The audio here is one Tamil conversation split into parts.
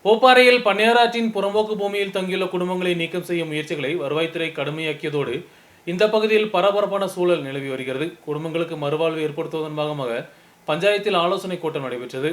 பூப்பாறையில் பன்னியாராற்றின் புறம்போக்கு பூமியில் தங்கியுள்ள குடும்பங்களை நீக்கம் செய்யும் முயற்சிகளை வருவாய்த்துறை கடுமையாக்கியதோடு இந்த பகுதியில் பரபரப்பான சூழல் நிலவி வருகிறது. குடும்பங்களுக்கு மறுவாழ்வு ஏற்படுத்துவதன் பாகமாக பஞ்சாயத்தில் ஆலோசனை கூட்டம் நடைபெற்றது.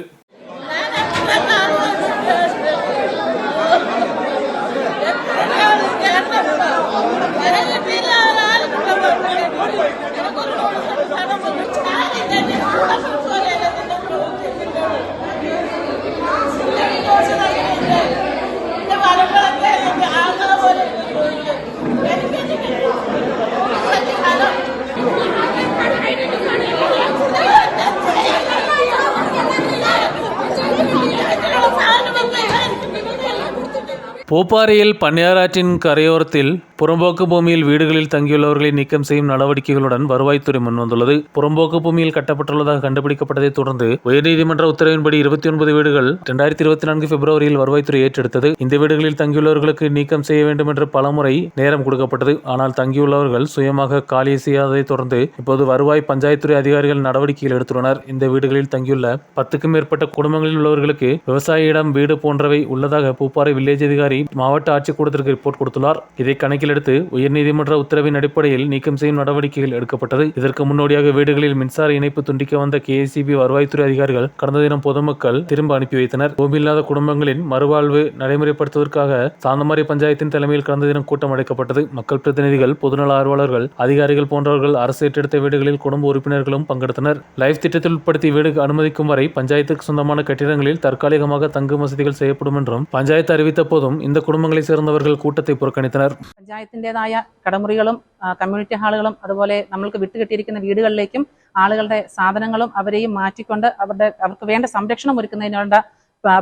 பூப்பாறையில் பன்னியாராற்றின் கரையோரத்தில் புறம்போக்கு பூமியில் வீடுகளில் தங்கியுள்ளவர்களை நீக்கம் செய்யும் நடவடிக்கைகளுடன் வருவாய்த்துறை முன்வந்துள்ளது. புறம்போக்கு பூமியில் கட்டப்பட்டுள்ளதாக கண்டுபிடிக்கப்பட்டதை தொடர்ந்து உயர்நீதிமன்ற உத்தரவின்படி 29 வீடுகள் 2024 பிப்ரவரியில் வருவாய்த்துறை ஏற்றெடுத்தது. இந்த வீடுகளில் தங்கியுள்ளவர்களுக்கு நீக்கம் செய்ய வேண்டும் என்று பலமுறை நேரம் கொடுக்கப்பட்டது. ஆனால் தங்கியுள்ளவர்கள் சுயமாக காலி செய்யாததை தொடர்ந்து இப்போது வருவாய் பஞ்சாயத்துறை அதிகாரிகள் நடவடிக்கைகள் எடுத்துள்ளனர். இந்த வீடுகளில் தங்கியுள்ள 10க்கும் மேற்பட்ட குடும்பங்களில் உள்ளவர்களுக்கு விவசாயியிடம் வீடு போன்றவை உள்ளதாக பூப்பாறை வில்லேஜ் அதிகாரி மாவட்ட ஆட்சிக்கூடத்திற்கு ரிப்போர்ட் கொடுத்துள்ளார். இதை கணக்கில் எடுத்து உயர்நீதிமன்ற உத்தரவின் அடிப்படையில் நீக்கம் செய்யும் நடவடிக்கைகள் எடுக்கப்பட்டது. இதற்கு முன்னோடியாக வீடுகளில் மின்சார இணைப்பு துண்டிக்க வந்த KSEB வருவாய்த்துறை அதிகாரிகள் கடந்த தினம் பொதுமக்கள் திரும்ப அனுப்பி வைத்தனர். பூமி இல்லாத குடும்பங்களின் மறுவாழ்வு நடைமுறைப்படுத்துவதற்காக சாந்தமாரி பஞ்சாயத்தின் தலைமையில் கடந்த தினம் கூட்டம் அழைக்கப்பட்டது. மக்கள் பிரதிநிதிகள், பொதுநல ஆர்வலர்கள், அதிகாரிகள் போன்றவர்கள் அரசு ஏற்றெடுத்த வீடுகளில் குடும்ப உறுப்பினர்களும் பங்கெடுத்தனர். லைஃப் திட்டத்தில் உட்படுத்தி வீடு அனுமதிக்கும் வரை பஞ்சாயத்துக்கு சொந்தமான கட்டிடங்களில் தற்காலிகமாக தங்கும் வசதிகள் செய்யப்படும் என்றும் பஞ்சாயத்து அறிவித்த போதும் இந்த குடும்பங்களை சேர்ந்தவர்கள் கூட்டத்தை புறக்கணித்தனர். പഞ്ചായത്തിൻ്റെതായ കടമുറികളും കമ്മ്യൂണിറ്റി ഹാളുകളും അതുപോലെ നമ്മൾക്ക് വിട്ടുകിട്ടിയിരിക്കുന്ന വീടുകളിലേക്കും ആളുകളുടെ സാധനങ്ങളും അവരെയും മാറ്റിക്കൊണ്ട് അവർക്ക് വേണ്ട സംരക്ഷണം ഒരുക്കുന്നതിനുള്ള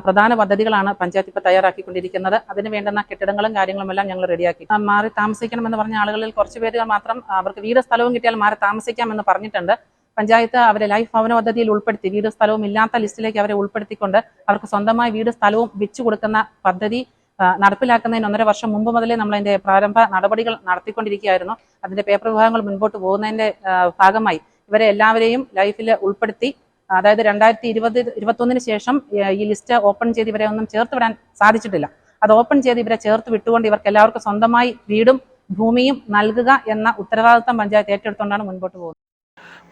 പ്രധാന പദ്ധതികളാണ് പഞ്ചായത്ത് ഇപ്പോൾ തയ്യാറാക്കിക്കൊണ്ടിരിക്കുന്നത്. അതിന് വേണ്ടുന്ന കെട്ടിടങ്ങളും കാര്യങ്ങളും എല്ലാം ഞങ്ങൾ റെഡിയാക്കി. മാറി താമസിക്കണമെന്ന് പറഞ്ഞ ആളുകളിൽ കുറച്ച് പേര് മാത്രം അവർക്ക് വീട് സ്ഥലവും കിട്ടിയാൽ മാറി താമസിക്കാമെന്ന് പറഞ്ഞിട്ടുണ്ട്. പഞ്ചായത്ത് അവരെ ലൈഫ് ഭവന പദ്ധതിയിൽ ഉൾപ്പെടുത്തി വീട് സ്ഥലവും ഇല്ലാത്ത ലിസ്റ്റിലേക്ക് അവരെ ഉൾപ്പെടുത്തിക്കൊണ്ട് അവർക്ക് സ്വന്തമായി വീട് സ്ഥലവും വെച്ചു കൊടുക്കുന്ന പദ്ധതി നടപ്പിലാക്കുന്നതിന് 1.5 വർഷം മുമ്പ് മുതലേ നമ്മൾ അതിന്റെ പ്രാരംഭ നടപടികൾ നടത്തിക്കൊണ്ടിരിക്കുകയായിരുന്നു. അതിന്റെ പേപ്പർ വിഭാഗങ്ങൾ മുൻപോട്ട് പോകുന്നതിന്റെ ഭാഗമായി ഇവരെ എല്ലാവരെയും ലൈഫിൽ ഉൾപ്പെടുത്തി, അതായത് 2020-21 ശേഷം ഈ ലിസ്റ്റ് ഓപ്പൺ ചെയ്ത് ഇവരെ ഒന്നും ചേർത്ത് വിടാൻ സാധിച്ചിട്ടില്ല. അത് ഓപ്പൺ ചെയ്ത് ഇവരെ ചേർത്ത് വിട്ടുകൊണ്ട് ഇവർക്ക് എല്ലാവർക്കും സ്വന്തമായി വീടും ഭൂമിയും നൽകുക എന്ന ഉത്തരവാദിത്തം പഞ്ചായത്ത് ഏറ്റെടുത്തുകൊണ്ടാണ് മുൻപോട്ട് പോകുന്നത്.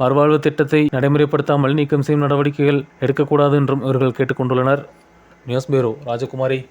மறுவாழ்வு திட்டத்தை நடைமுறைப்படுத்தாமல் நீக்கம் செய்யும் நடவடிக்கைகள் எடுக்கக்கூடாது என்றும் இவர்கள் கேட்டுக்கொண்டுள்ளனர். நியூஸ் பியூரோ, ராஜகுமாரி.